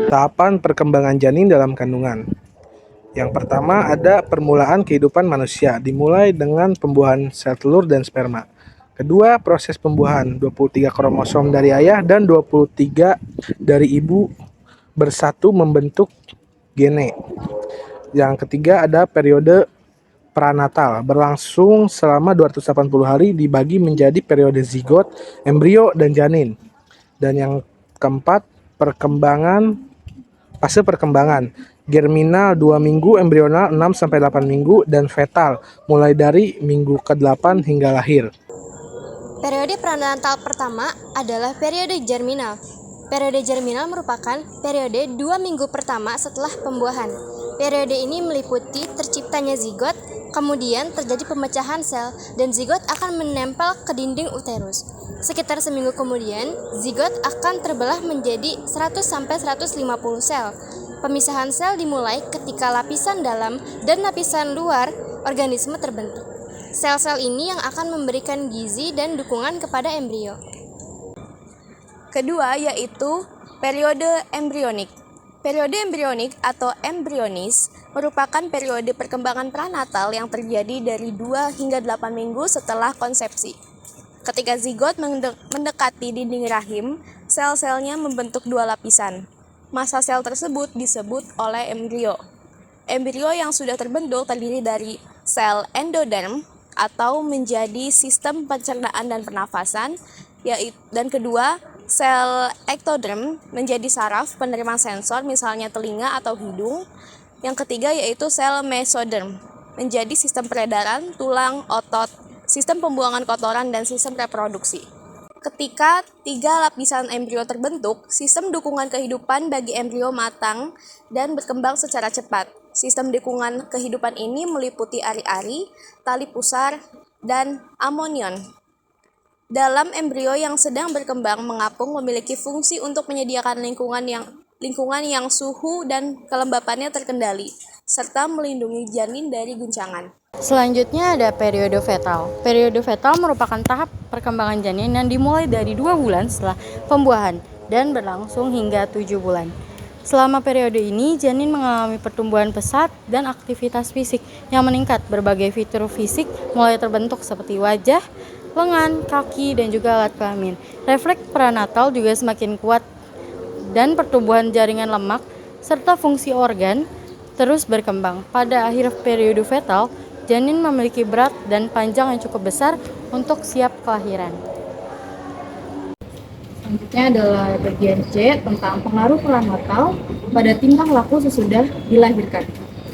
Tahapan perkembangan janin dalam kandungan. Yang pertama ada permulaan kehidupan manusia, dimulai dengan pembuahan sel telur dan sperma. Kedua, proses pembuahan 23 kromosom dari ayah dan 23 dari ibu bersatu membentuk gene. Yang ketiga ada periode pranatal, berlangsung selama 280 hari dibagi menjadi periode zigot, embrio, dan janin. Dan yang keempat, fase perkembangan, germinal 2 minggu, embrional 6-8 minggu, dan fetal mulai dari minggu ke-8 hingga lahir. Periode prenatal pertama adalah periode germinal. Periode germinal merupakan periode 2 minggu pertama setelah pembuahan. Periode ini meliputi terciptanya zigot, kemudian terjadi pemecahan sel, dan zigot akan menempel ke dinding uterus. Sekitar seminggu kemudian, zigot akan terbelah menjadi 100-150 sel. Pemisahan sel dimulai ketika lapisan dalam dan lapisan luar organisme terbentuk. Sel-sel ini yang akan memberikan gizi dan dukungan kepada embrio. Kedua yaitu periode embrionik. Periode embrionik atau embrionis merupakan periode perkembangan pranatal yang terjadi dari 2 hingga 8 minggu setelah konsepsi. Ketika zigot mendekati dinding rahim, sel-selnya membentuk 2 lapisan. Massa sel tersebut disebut oleh embrio. Embrio yang sudah terbentuk terdiri dari sel endoderm atau menjadi sistem pencernaan dan pernafasan, dan kedua, sel ektoderm menjadi saraf penerima sensor misalnya telinga atau hidung. Yang ketiga yaitu sel mesoderm menjadi sistem peredaran, tulang, otot, sistem pembuangan kotoran, dan sistem reproduksi. Ketika 3 lapisan embrio terbentuk, sistem dukungan kehidupan bagi embrio matang dan berkembang secara cepat. Sistem dukungan kehidupan ini meliputi ari-ari, tali pusar, dan amonion. Dalam embrio yang sedang berkembang mengapung memiliki fungsi untuk menyediakan lingkungan yang suhu dan kelembapannya terkendali, serta melindungi janin dari guncangan. Selanjutnya ada periode fetal. Periode fetal merupakan tahap perkembangan janin yang dimulai dari 2 bulan setelah pembuahan dan berlangsung hingga 7 bulan. Selama periode ini, janin mengalami pertumbuhan pesat dan aktivitas fisik yang meningkat. Berbagai fitur fisik mulai terbentuk seperti wajah, lengan, kaki, dan juga alat kelamin. Refleks prenatal juga semakin kuat dan pertumbuhan jaringan lemak serta fungsi organ terus berkembang. Pada akhir periode fetal, janin memiliki berat dan panjang yang cukup besar untuk siap kelahiran. Selanjutnya adalah bagian C tentang pengaruh prenatal pada tingkah laku sesudah dilahirkan.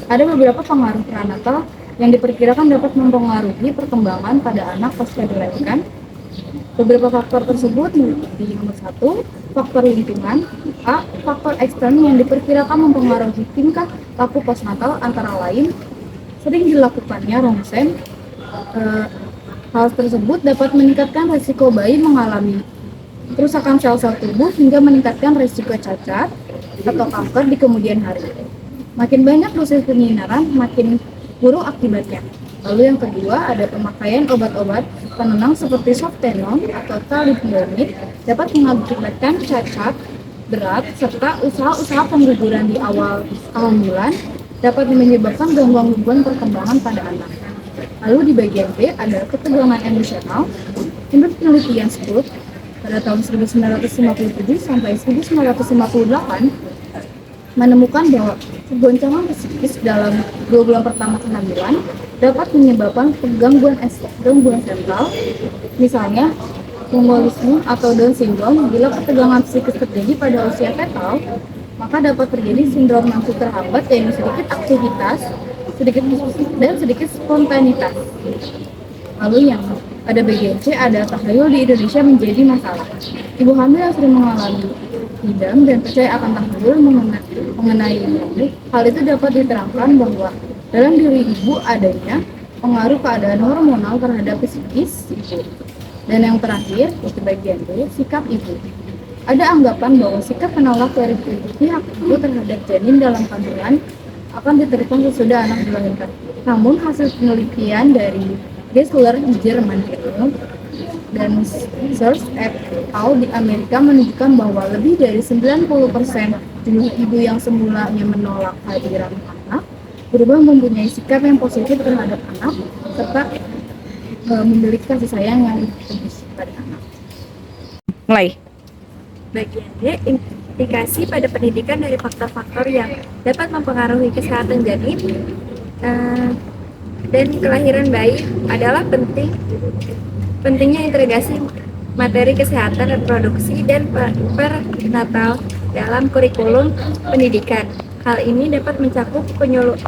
Ada beberapa pengaruh prenatal yang diperkirakan dapat mempengaruhi perkembangan pada anak pasca dilahirkan. Beberapa faktor tersebut meliputi nomor 1, faktor lingkungan. A. Faktor ekstern yang diperkirakan mempengaruhi tingkah laku postnatal antara lain sering dilakukannya ronsen. Hal tersebut dapat meningkatkan risiko bayi mengalami kerusakan sel-sel tubuh hingga meningkatkan risiko cacat atau kanker di kemudian hari. Makin banyak dosis penyinaran, makin buruk akibatnya. Lalu yang kedua ada pemakaian obat-obat penenang seperti softenon atau thalidomid dapat mengakibatkan cacat berat serta usaha-usaha pengguguran di awal kehamilan dapat menyebabkan gangguan perkembangan pada anak. Lalu di bagian B ada ketegangan emosional. Menurut penelitian Scott pada tahun 1957 sampai 1958 menemukan bahwa goncangan psikis dalam 2 bulan pertama kehamilan dapat menyebabkan gangguan sentral, misalnya mongolisme atau Down syndrome. Bila ketegangan psikis terjadi pada usia fetal, maka dapat terjadi sindrom nafsu terhambat, yaitu sedikit aktivitas, sedikit spontanitas. Lalu yang pada bagian C ada tahayul di Indonesia menjadi masalah. Ibu hamil yang sering mengalami idam dan percaya akan tahayul mengenai ini, hal itu dapat diterangkan bahwa dalam diri ibu adanya pengaruh keadaan hormonal terhadap psikis ibu. Dan yang terakhir, yaitu bagian D, sikap ibu. Ada anggapan bahwa sikap penolak dari pihak ibu terhadap janin dalam kandungan akan diterapkan sesudah anak dilahirkan. Namun hasil penelitian dari Gessler di Jerman dan Search et al. Di Amerika menunjukkan bahwa lebih dari 90% Jumlah ibu yang semulanya menolak kehadiran anak berubah mempunyai sikap yang positif terhadap anak serta memiliki kasih sayang yang lebih pada anak. Mulai. Bagian D, implikasi pada pendidikan dari faktor-faktor yang dapat mempengaruhi kesehatan janin dan kelahiran bayi adalah pentingnya integrasi materi kesehatan reproduksi dan perinatal dalam kurikulum pendidikan. Hal ini dapat mencakup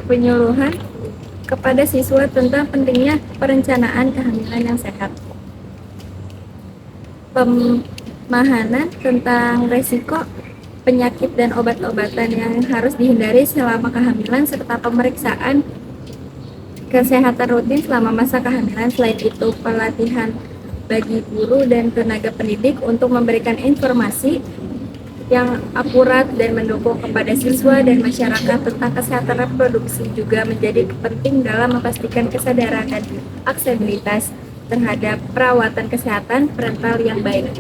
penyuluhan kepada siswa tentang pentingnya perencanaan kehamilan yang sehat. Pemahaman tentang resiko penyakit dan obat-obatan yang harus dihindari selama kehamilan serta pemeriksaan kesehatan rutin selama masa kehamilan. Selain itu, pelatihan bagi guru dan tenaga pendidik untuk memberikan informasi yang akurat dan mendukung kepada siswa dan masyarakat tentang kesehatan reproduksi juga menjadi penting dalam memastikan kesadaran dan aksesibilitas terhadap perawatan kesehatan prenatal yang baik.